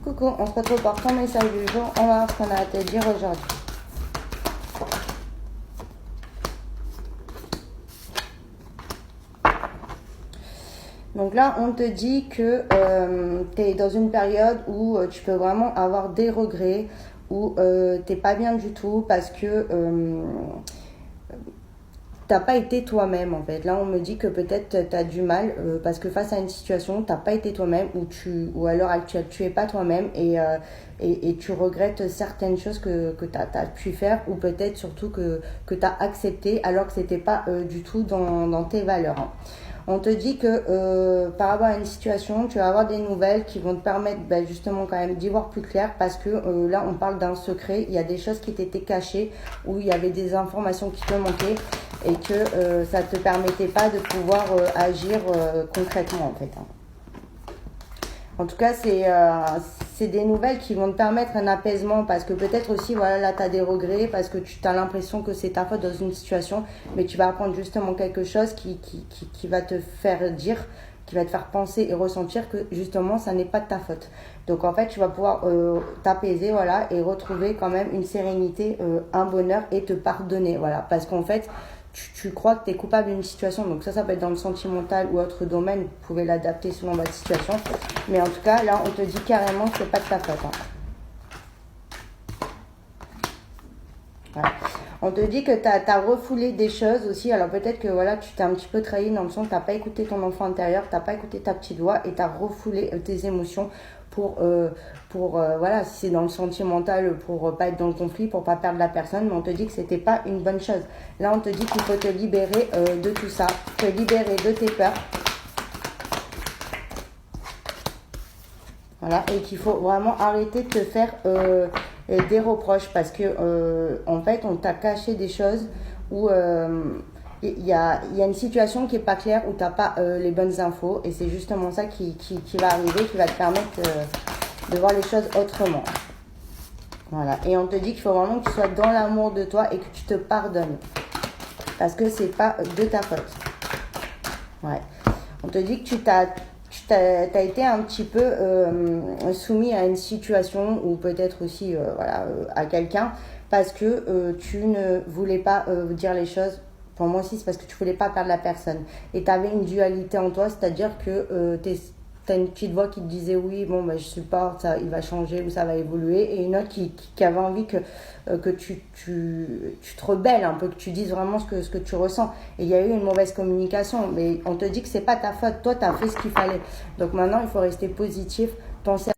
Coucou, on se retrouve pour ton message du jour. On va voir ce qu'on a à te dire aujourd'hui. Donc là, on te dit que tu es dans une période où tu peux vraiment avoir des regrets, où t'es pas bien du tout parce que t'as pas été toi-même en fait. Là, on me dit que peut-être tu as du mal parce que face à une situation, t'as pas été toi-même ou à l'heure actuelle, tu es pas toi-même et tu regrettes certaines choses que tu as pu faire ou peut-être surtout que tu as accepté alors que c'était pas du tout dans tes valeurs. Hein. On te dit que par rapport à une situation, tu vas avoir des nouvelles qui vont te permettre justement quand même d'y voir plus clair parce que là, on parle d'un secret. Il y a des choses qui t'étaient cachées ou il y avait des informations qui te manquaient et que ça ne te permettait pas de pouvoir agir concrètement en fait. Hein. En tout cas, c'est des nouvelles qui vont te permettre un apaisement parce que peut-être aussi, voilà, là, tu as des regrets parce que tu as l'impression que c'est ta faute dans une situation, mais tu vas apprendre justement quelque chose qui va te faire dire, qui va te faire penser et ressentir que justement, ça n'est pas de ta faute. Donc, en fait, tu vas pouvoir t'apaiser, voilà, et retrouver quand même une sérénité, un bonheur et te pardonner, voilà. Parce qu'en fait, tu crois que tu es coupable d'une situation, donc ça peut être dans le sentimental ou autre domaine, vous pouvez l'adapter selon votre situation, mais en tout cas là on te dit carrément que c'est pas de ta faute. Hein. Voilà. On te dit que tu as refoulé des choses aussi, alors peut-être que voilà, tu t'es un petit peu trahi dans le sens que tu n'as pas écouté ton enfant intérieur, tu n'as pas écouté ta petite voix et tu as refoulé tes émotions pour voilà, si c'est dans le sentimental, pour pas être dans le conflit, pour pas perdre la personne, mais on te dit que c'était pas une bonne chose. Là, on te dit qu'il faut te libérer de tout ça, te libérer de tes peurs. Voilà, et qu'il faut vraiment arrêter de te faire des reproches parce que en fait, on t'a caché des choses où il y a une situation qui n'est pas claire où tu n'as pas les bonnes infos et c'est justement ça qui va arriver, qui va te permettre de voir les choses autrement. Voilà. Et on te dit qu'il faut vraiment que tu sois dans l'amour de toi et que tu te pardonnes parce que c'est pas de ta faute. Ouais. On te dit que tu as été un petit peu soumis à une situation ou peut-être aussi à quelqu'un parce que tu ne voulais pas dire les choses. Pour moi aussi, c'est parce que tu voulais pas perdre la personne. Et tu avais une dualité en toi, c'est-à-dire que tu as une petite voix qui te disait oui, bon, je supporte, ça, il va changer ou ça va évoluer. Et une autre qui avait envie que tu te rebelles un peu, que tu dises vraiment ce que tu ressens. Et il y a eu une mauvaise communication. Mais on te dit que c'est pas ta faute. Toi, tu as fait ce qu'il fallait. Donc maintenant, il faut rester positif, penser